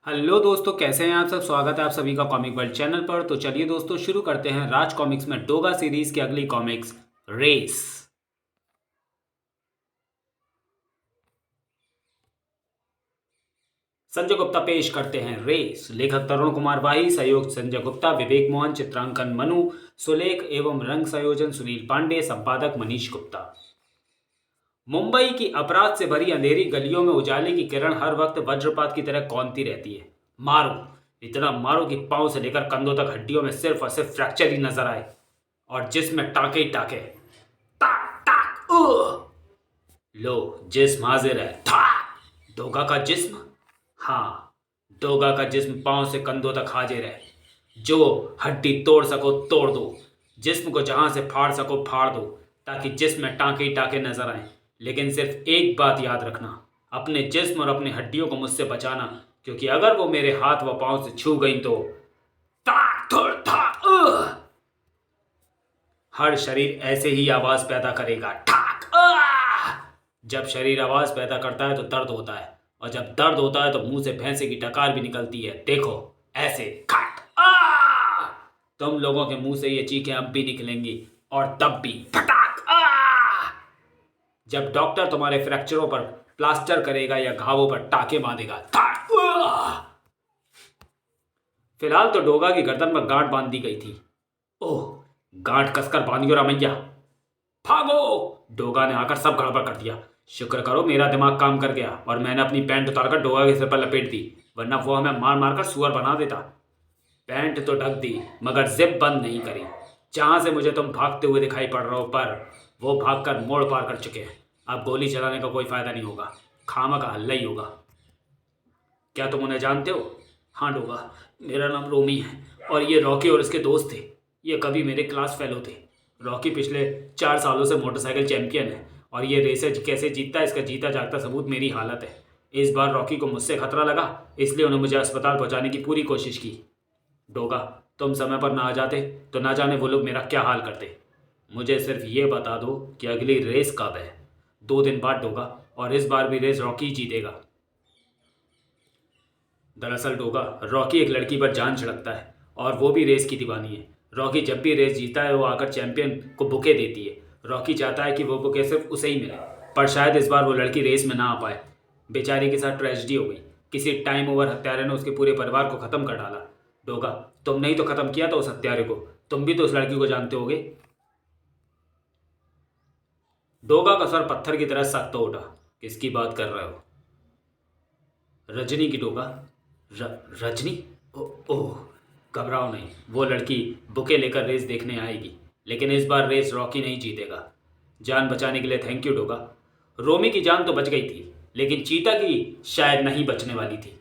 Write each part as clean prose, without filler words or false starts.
Hello दोस्तों, कैसे हैं आप सब। स्वागत है आप सभी का कॉमिक वर्ल्ड चैनल पर। तो चलिए दोस्तों शुरू करते हैं राज कॉमिक्स में डोगा सीरीज की अगली कॉमिक्स रेस। संजय गुप्ता पेश करते हैं रेस। लेखक तरुण कुमार वाही, सहयोग संजय गुप्ता, विवेक मोहन, चित्रांकन मनु, सुलेख एवं रंग संयोजन सुनील पांडे, संपादक मनीष गुप्ता। मुंबई की अपराध से भरी अंधेरी गलियों में उजाले की किरण हर वक्त वज्रपात की तरह कौंधती रहती है। मारो, इतना मारो कि पांव से लेकर कंधों तक हड्डियों में सिर्फ और सिर्फ फ्रैक्चर ही नजर आए और जिसमें टाके ही टाके। टाक टाक लो, जिस्म हाजिर है। था डोगा का जिस्म। हाँ, डोगा का जिस्म पांव से कंधों तक हाजिर है। जो हड्डी तोड़ सको तोड़ दो, जिस्म को जहां से फाड़ सको फाड़ दो, ताकि जिस्म में टाके ही टाके नजर आए। लेकिन सिर्फ एक बात याद रखना, अपने जिस्म और अपनी हड्डियों को मुझसे बचाना, क्योंकि अगर वो मेरे हाथ व पांव से छू गई तो हर शरीर ऐसे ही आवाज पैदा करेगा। ठाक जब शरीर आवाज पैदा करता है तो दर्द होता है, और जब दर्द होता है तो मुंह से भैंसे की टकार भी निकलती है। देखो, ऐसे खट। तुम लोगों के मुंह से ये चीखें अब भी निकलेंगी, और तब भी फटाक। जब डॉक्टर तुम्हारे फ्रैक्चरों पर प्लास्टर करेगा या घावों पर टाके बांधेगा। फिलहाल तो डोगा की गर्दन पर गांठ बांध दी गई थी। ओह, गांठ कसकर बांधियो रामैया। भागो! डोगा ने आकर सब गड़बड़ कर दिया। शुक्र करो मेरा दिमाग काम कर गया और मैंने अपनी पैंट उतारकर डोगा के सिर पर लपेट दी, वरना वो हमें मार मार कर सुअर बना देता। पैंट तो ढक दी मगर जिप बंद नहीं करी। जहां से मुझे तुम भागते हुए दिखाई पड़ रहे हो, पर वो भागकर मोड़ पार कर चुके हैं। अब गोली चलाने का कोई फायदा नहीं होगा, खामा का हल्ला ही होगा। क्या तुम उन्हें जानते हो? हाँ डोगा, मेरा नाम रोमी है और ये रॉकी और इसके दोस्त थे। ये कभी मेरे क्लास फेलो थे। रॉकी पिछले 4 सालों से मोटरसाइकिल चैंपियन है और ये रेसें कैसे जीतता है इसका जीता जागता सबूत मेरी हालत है। इस बार रॉकी को मुझसे खतरा लगा, इसलिए उन्होंने मुझे अस्पताल पहुंचाने की पूरी कोशिश की। डोगा, तुम समय पर ना आ जाते तो ना जाने वो लोग मेरा क्या हाल करते। मुझे सिर्फ ये बता दो कि अगली रेस कब है। 2 दिन बाद डोगा, और इस बार भी रेस रॉकी ही जीतेगा। दरअसल डोगा, रॉकी एक लड़की पर जान छिड़कता है और वो भी रेस की दीवानी है। रॉकी जब भी रेस जीता है वो आकर चैंपियन को बुके देती है। रॉकी चाहता है कि वो बुके सिर्फ उसे ही मिले, पर शायद इस बार वो लड़की रेस में ना आ पाए। बेचारी के साथ ट्रेजेडी हो गई। किसी टाइम ओवर हत्यारे ने उसके पूरे परिवार को खत्म कर डाला। डोगा, तुमने ही तो खत्म किया था उस हत्यारे को। तुम भी तो उस लड़की को जानते होगे। डोगा का सर पत्थर की तरह सख्त हो उठा। किसकी बात कर रहे हो? रजनी की। डोगा, रजनी? ओह, घबराओ नहीं, वो लड़की बुके लेकर रेस देखने आएगी। लेकिन इस बार रेस रॉकी नहीं जीतेगा। जान बचाने के लिए थैंक यू डोगा। रोमी की जान तो बच गई थी, लेकिन चीता की शायद नहीं बचने वाली थी।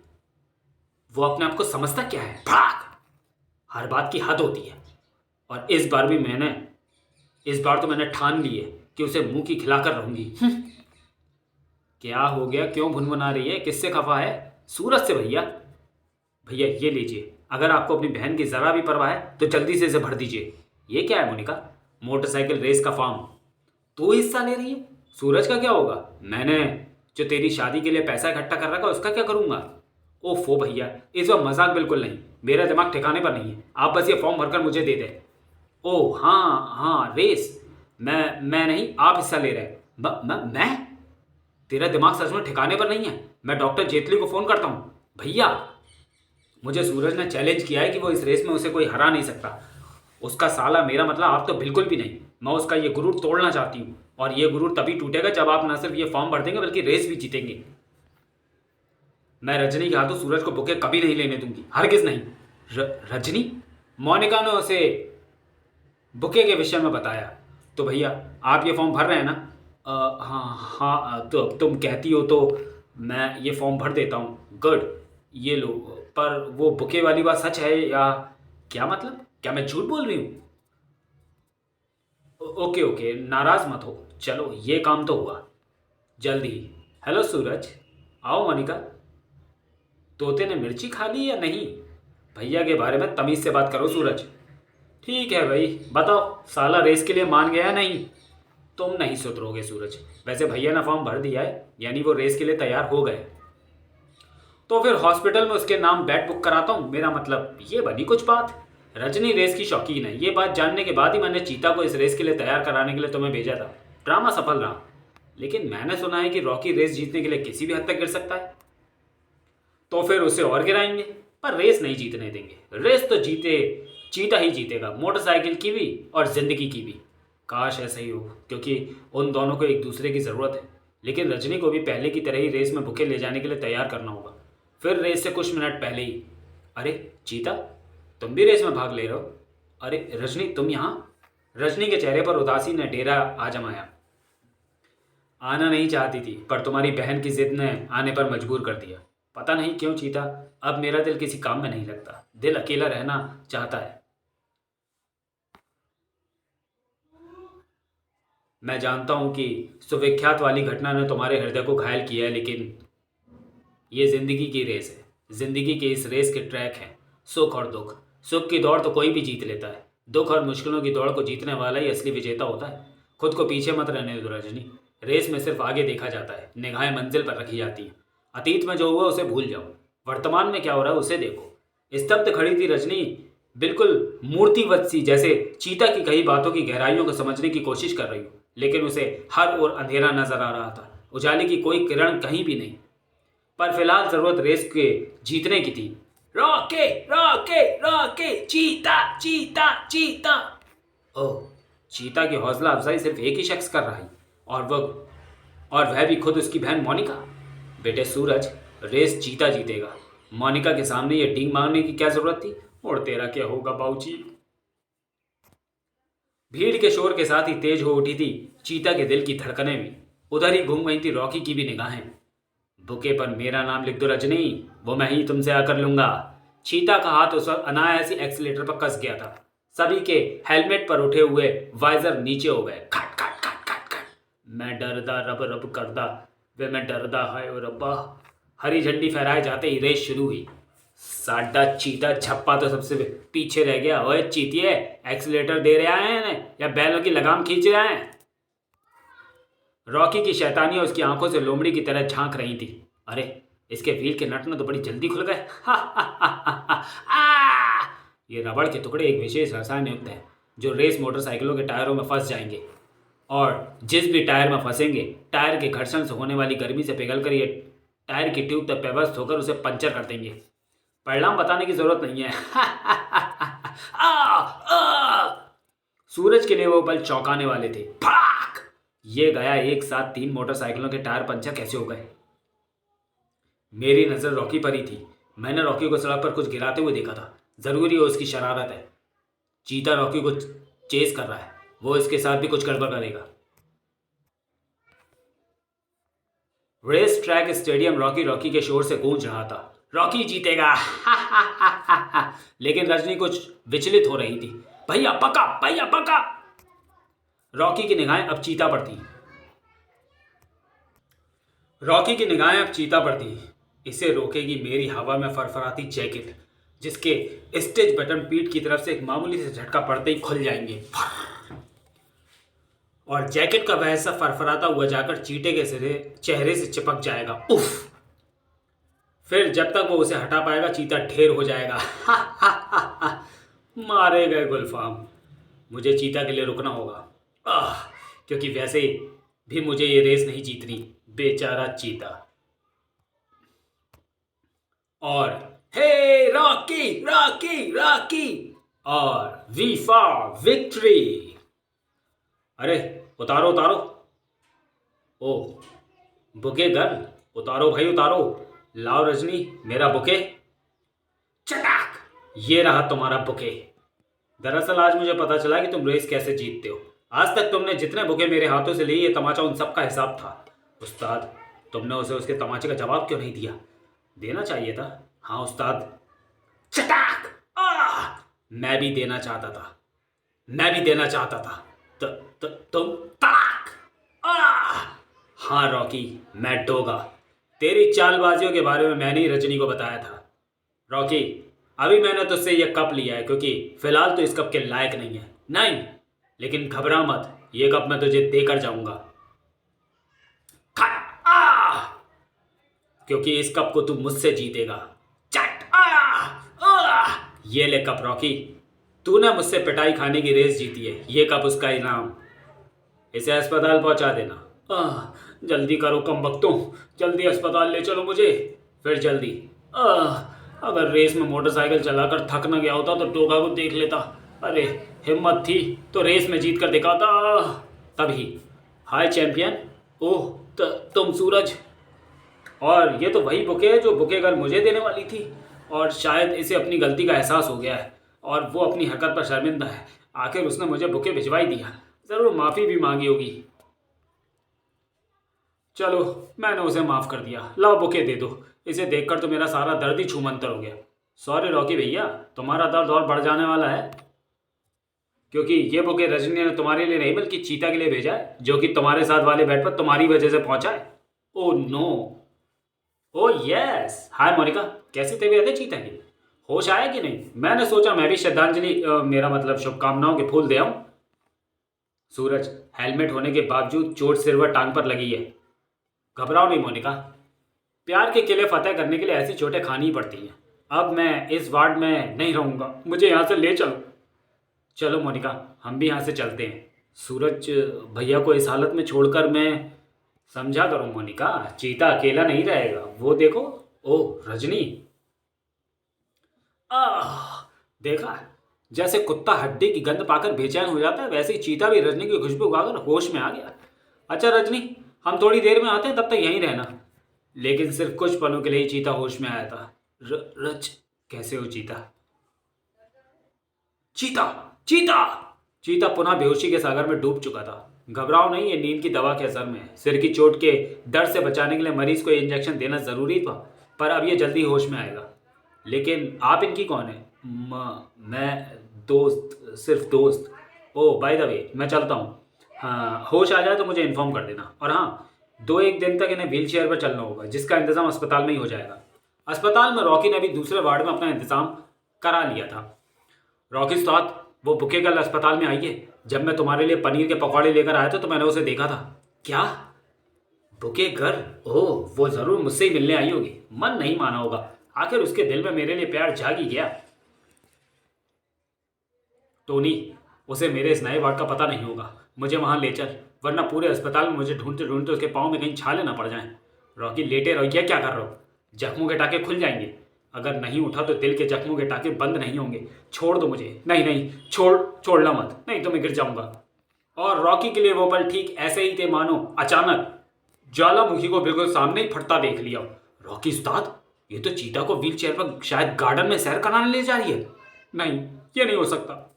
वो अपने आप को समझता क्या है? भाग! हर बात की हद होती है। और इस बार तो मैंने ठान ली है कि उसे मुंह की खिलाकर रहूंगी। क्या हो गया? क्यों भुनभुना रही है? किससे खफा है? सूरज से भैया। भैया ये लीजिए, अगर आपको अपनी बहन की जरा भी परवाह है तो जल्दी से इसे भर दीजिए। ये क्या है मोनिका? मोटरसाइकिल रेस का फॉर्म। तू हिस्सा ले रही है? सूरज का क्या होगा? मैंने जो तेरी शादी के लिए पैसा इकट्ठा कर रखा है उसका क्या करूंगा? ओफो भैया, इस बार मजाक बिल्कुल नहीं। मेरा दिमाग ठिकाने पर नहीं है। आप बस ये फॉर्म भरकर मुझे दे दे। ओह हाँ हाँ, रेस। मैं नहीं, आप हिस्सा ले रहे हैं। मैं? तेरा दिमाग सच में ठिकाने पर नहीं है। मैं डॉक्टर जेटली को फोन करता हूँ। भैया, मुझे सूरज ने चैलेंज किया है कि वो इस रेस में उसे कोई हरा नहीं सकता। उसका साला मेरा मतलब आप तो बिल्कुल भी नहीं। मैं उसका ये गुरूर तोड़ना चाहती हूँ, और ये गुरूर तभी टूटेगा जब आप न सिर्फ ये फॉर्म भर देंगे बल्कि रेस भी जीतेंगे। मैं रजनी के हाथों सूरज को बुके कभी नहीं लेने दूंगी, हरगिज नहीं। रजनी? मोनिका ने उसे बुके के विषय में बताया। तो भैया, आप ये फॉर्म भर रहे हैं ना? हाँ हाँ, तो तुम कहती हो तो मैं ये फॉर्म भर देता हूँ। गुड, ये लो। पर वो बुके वाली बात सच है या क्या? मतलब क्या मैं झूठ बोल रही हूँ? ओके ओके, नाराज मत हो। चलो, ये काम तो हुआ जल्दी ही। हेलो सूरज। आओ मोनिका। तोते ने मिर्ची खा ली या नहीं? भैया के बारे में तमीज से बात करो सूरज। ठीक है भाई, बताओ साला रेस के लिए मान गया नहीं? तुम नहीं सुधरोगे सूरज। वैसे भैया ने फॉर्म भर दिया है, यानी वो रेस के लिए तैयार हो गए। तो फिर हॉस्पिटल में उसके नाम बेड बुक कराता हूँ, मेरा मतलब ये बनी कुछ बात। रजनी रेस की शौकीन है, ये बात जानने के बाद ही मैंने चीता को इस रेस के लिए तैयार कराने के लिए तुम्हें भेजा था। ड्रामा सफल रहा, लेकिन मैंने सुना है कि रॉकी रेस जीतने के लिए किसी भी हद तक गिर सकता है। तो फिर उसे और गिराएंगे, पर रेस नहीं जीतने देंगे। रेस तो जीते चीता ही जीतेगा, मोटरसाइकिल की भी और जिंदगी की भी। काश ऐसा ही हो, क्योंकि उन दोनों को एक दूसरे की ज़रूरत है। लेकिन रजनी को भी पहले की तरह ही रेस में बुके ले जाने के लिए तैयार करना होगा। फिर रेस से कुछ मिनट पहले ही, अरे चीता, तुम भी रेस में भाग ले रहे हो? अरे रजनी, तुम यहाँ? रजनी के चेहरे पर उदासी ने डेरा आ जमाया। आना नहीं चाहती थी, पर तुम्हारी बहन की जिद ने आने पर मजबूर कर दिया। पता नहीं क्यों चीता, अब मेरा दिल किसी काम में नहीं लगता। दिल अकेला रहना चाहता है। मैं जानता हूं कि सुविख्यात वाली घटना ने तुम्हारे हृदय को घायल किया है, लेकिन ये जिंदगी की रेस है। जिंदगी के इस रेस के ट्रैक हैं सुख और दुख। सुख की दौड़ तो कोई भी जीत लेता है, दुख और मुश्किलों की दौड़ को जीतने वाला ही असली विजेता होता है। खुद को पीछे मत रहने दो रजनी। रेस में सिर्फ आगे देखा जाता है, निगाहें मंजिल पर रखी जाती हैं। अतीत में जो हुआ उसे भूल जाओ, वर्तमान में क्या हो रहा है उसे देखो। स्तब्ध खड़ी थी रजनी, बिल्कुल मूर्तिवत सी, जैसे चीता की कही बातों की गहराइयों को समझने की कोशिश कर रही हो। लेकिन उसे हर ओर अंधेरा नजर आ रहा था, उजाले की कोई किरण कहीं भी नहीं। पर फिलहाल जरूरत रेस के जीतने की थी। रॉके रॉके रॉके, चीता चीता चीता। ओह, चीता की हौसला अफजाई सिर्फ एक ही शख्स कर रहा है, और वह भी खुद उसकी बहन मोनिका। बेटे सूरज, रेस चीता जीतेगा। मोनिका के सामने ये डींग मारने की क्या जरूरत थी? और तेरा क्या होगा बाबूजी? भीड़ के शोर के साथ ही तेज हो उठी थी चीता के दिल की धड़कनें भी। उधर ही घूम गई थी रॉकी की भी निगाहें। बुके पर मेरा नाम लिख दो रजनी, वो मैं ही तुमसे आकर लूंगा। चीता का हाथ उस वक्त अनायास ही एक्सीलेटर पर कस गया था। सभी के हेलमेट पर उठे हुए वाइजर नीचे हो गए। खट खट खट खट खट। मैं डरदा रब रब करदा, वे मैं डरदा है और रब्बा। हरी झंडी फहराए जाते ही रेस शुरू हुई। साडा चीता छप्पा तो सबसे पीछे रह गया। ओए चीतिए, एक्सीलेटर दे रहे हैं या बैलों की लगाम खींच रहे हैं? रॉकी की शैतानियां उसकी आंखों से लोमड़ी की तरह झांक रही थी। अरे, इसके व्हील के नट तो बड़ी जल्दी खुल गए। ये रबड़ के टुकड़े एक विशेष रसायन युक्त है जो रेस मोटरसाइकिलों के टायरों में फंस जाएंगे, और जिस भी टायर में फंसेंगे, टायर के घर्षण से होने वाली गर्मी से पिघलकर ये टायर की ट्यूब तक व्यवस्थ होकर उसे पंचर कर देंगे। परिणाम बताने की जरूरत नहीं है। सूरज के लिए वो पल चौंकाने वाले थे। फड़ाक! ये गया, एक साथ 3 मोटरसाइकिलों के टायर पंचर कैसे हो गए? मेरी नजर रॉकी पर ही थी। मैंने रॉकी को सड़क पर कुछ गिराते हुए देखा था। जरूरी है उसकी शरारत है। चीता रॉकी को चेस कर रहा है, वो इसके साथ भी कुछ गड़बड़ करेगा। रेस ट्रैक स्टेडियम रॉकी के शोर से गूंज रहा था। रॉकी जीतेगा। लेकिन रजनी कुछ विचलित हो रही थी। भैया पका, भैया पका। रॉकी की निगाहें अब चीता पर थी। रॉकी की निगाहें अब चीता पर थी। इसे रोकेगी मेरी हवा में फरफराती जैकेट, जिसके स्टेज बटन पीठ की तरफ से एक मामूली से झटका पड़ते ही खुल जाएंगे, और जैकेट का वह हिस्सा फरफराता हुआ जाकर चीते के चेहरे से चिपक जाएगा। उफ! फिर जब तक वो उसे हटा पाएगा, चीता ढेर हो जाएगा। मारे गए गुलफाम। मुझे चीता के लिए रुकना होगा, क्योंकि वैसे भी मुझे ये रेस नहीं जीतनी। बेचारा चीता। और हे रॉकी रॉकी रॉकी, और वी फॉर विक्ट्री। अरे उतारो उतारो। ओ बुके गर्ल, उतारो भाई उतारो। लाओ रजनी मेरा बुके। चटाक! ये रहा तुम्हारा बुके। दरअसल आज मुझे पता चला कि तुम रेस कैसे जीतते हो। आज तक तुमने जितने बुके मेरे हाथों से लिए, ये तमाचा उन सब का हिसाब था। उस्ताद, तुमने उसे उसके तमाचे का जवाब क्यों नहीं दिया? देना चाहिए था। हाँ उस्ताद। चटाक! मैं भी देना चाहता था, मैं भी देना चाहता था। तुम तड़ाक! हाँ रॉकी, मैं डोगा। तेरी चालबाजियों के बारे में मैंने ही रजनी को बताया था। रॉकी, अभी मैंने तुझसे यह कप लिया है क्योंकि फिलहाल तो इस कप के लायक नहीं है। नहीं, लेकिन घबरा मत, ये कप मैं तुझे देकर जाऊंगा। क्योंकि इस कप को तू मुझसे जीतेगा। चट आ! ये ले कप रॉकी, तूने मुझसे पिटाई खाने की रेस जीती है, ये कप उसका इनाम। इसे अस्पताल पहुंचा देना। जल्दी करो कम वक्तों, जल्दी अस्पताल ले चलो मुझे, फिर जल्दी। अगर रेस में मोटरसाइकिल चलाकर थक न गया होता तो टोगा को देख लेता। अरे हिम्मत थी तो रेस में जीत कर दिखाता। तभी हाय चैंपियन। ओह तुम सूरज। और ये तो वही बुके है जो बुके गर्ल मुझे देने वाली थी, और शायद इसे अपनी गलती का एहसास हो गया है और वो अपनी हरकत पर शर्मिंदा है। आखिर उसने मुझे बुके भिजवाई दिया, ज़रूर माफ़ी भी मांगी होगी। चलो मैंने उसे माफ़ कर दिया, लाओ बुके दे दो। इसे देखकर तो मेरा सारा दर्द ही छूमंतर हो गया। सॉरी रॉकी भैया, तुम्हारा दर्द और बढ़ जाने वाला है, क्योंकि ये बुके रजनी ने तुम्हारे लिए नहीं बल्कि चीता के लिए भेजा है, जो कि तुम्हारे साथ वाले बेड पर तुम्हारी वजह से पहुंचा है। Oh no. Oh yes, hi Monica, कैसी तबीयत है चीता की? होश आया कि नहीं? मैंने सोचा मैं भी श्रद्धांजलि मेरा मतलब शुभकामनाओं के फूल दे आऊं। सूरज, हेलमेट होने के बावजूद चोट सिर व टांग पर लगी है। घबराओ नहीं मोनिका, प्यार के किले फतेह करने के लिए ऐसी चोटें खानी ही पड़ती हैं। अब मैं इस वार्ड में नहीं रहूंगा, मुझे यहाँ से ले चलो। चलो मोनिका, हम भी यहाँ से चलते हैं। सूरज भैया को इस हालत में छोड़कर मैं समझा करूँ मोनिका, चीता अकेला नहीं रहेगा, वो देखो। ओह रजनी। आह, देखा, जैसे कुत्ता हड्डी की गंध पाकर बेचैन हो जाता है, वैसे ही चीता भी रजनी की खुशबू उगाकर होश में आ गया। अच्छा रजनी, हम थोड़ी देर में आते हैं, तब तक यहीं रहना। लेकिन सिर्फ कुछ पलों के लिए ही चीता होश में आया था। रज, कैसे हो चीता? चीता चीता चीता पुनः बेहोशी के सागर में डूब चुका था। घबराओ नहीं, ये नींद की दवा के असर में है। सिर की चोट के दर्द से बचाने के लिए मरीज को इंजेक्शन देना जरूरी था, पर अब ये जल्दी होश में आएगा। लेकिन आप इनकी कौन है? मैं दोस्त, सिर्फ दोस्त। ओ बाय द वे, मैं चलता हूँ। हाँ, होश आ जाए तो मुझे इन्फॉर्म कर देना। और हाँ, 2-1 दिन तक इन्हें व्हील चेयर पर चलना होगा, जिसका इंतजाम अस्पताल में ही हो जाएगा। अस्पताल में रॉकी ने भी दूसरे वार्ड में अपना इंतजाम करा लिया था। रॉकी उस्ताद, वो बुके कल अस्पताल में आई है। जब मैं तुम्हारे लिए पनीर के पकौड़े लेकर आया था तो मैंने उसे देखा था। क्या? बुके घर? ओह, वो जरूर मुझसे ही मिलने आई होगी। मन नहीं माना होगा, आखिर उसके दिल में मेरे लिए प्यार जाग ही गया। टोनी, उसे मेरे इस नए वार्ड का पता नहीं होगा, मुझे वहां ले चल, वरना पूरे अस्पताल में मुझे ढूंढते ढूंढते उसके पाँव में कहीं छाले ना पड़ जाएं। रॉकी लेटे रहो, क्या कर रहे हो? जख्मों के टाके खुल जाएंगे। अगर नहीं उठा तो दिल के जख्मों के टाके बंद नहीं होंगे। छोड़ दो मुझे। नहीं नहीं, छोड़ना मत, नहीं तो मैं गिर जाऊंगा। और रॉकी के लिए वो पल ठीक ऐसे ही थे मानो अचानक ज्वालामुखी को बिल्कुल सामने ही फटता देख लिया। रॉकी उस्ताद, ये तो चीता को व्हील चेयर पर शायद गार्डन में सैर कराने ले जा रही है। नहीं, ये नहीं हो सकता।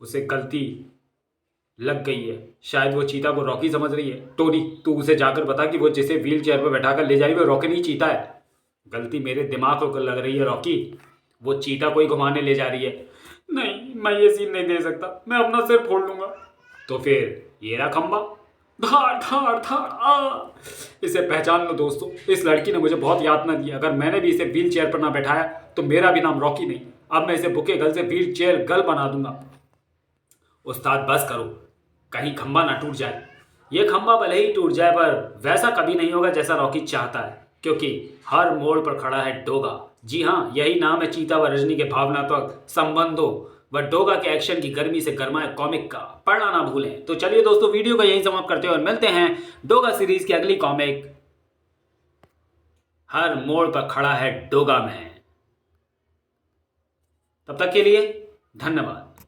उसे गलती लग गई है, शायद वो चीता को रॉकी समझ रही है। टोनी, तू उसे जाकर बता कि वो जिसे व्हील चेयर पर बैठाकर ले जा रही है वो रॉकी नहीं चीता है। गलती मेरे दिमाग को लग रही है रॉकी, वो चीता को ही घुमाने ले जा रही है। नहीं, मैं ये सीन नहीं दे सकता, मैं अपना सिर फोड़ लूंगा। तो फिर ये रहा खंबा, धाड़ धाड़ धाड़। इसे पहचान लो दोस्तों, इस लड़की ने मुझे बहुत यातना दी। अगर मैंने भी इसे व्हील चेयर पर ना बैठाया तो मेरा भी नाम रॉकी नहीं। अब मैं इसे बुके गर्ल से व्हील चेयर गर्ल बना दूंगा। उस्ताद बस करो, कहीं खंबा ना टूट जाए। ये खंबा भले ही टूट जाए पर वैसा कभी नहीं होगा जैसा रॉकी चाहता है, क्योंकि हर मोड़ पर खड़ा है डोगा। जी हाँ, यही नाम है चीता व रजनी के भावनात्मक संबंधों व डोगा के एक्शन की गर्मी से गरमाए कॉमिक का। पढ़ना ना भूलें। तो चलिए दोस्तों, वीडियो को यहीं समाप्त करते हैं और मिलते हैं डोगा सीरीज की अगली कॉमिक हर मोड़ पर खड़ा है डोगा में। तब तक के लिए धन्यवाद।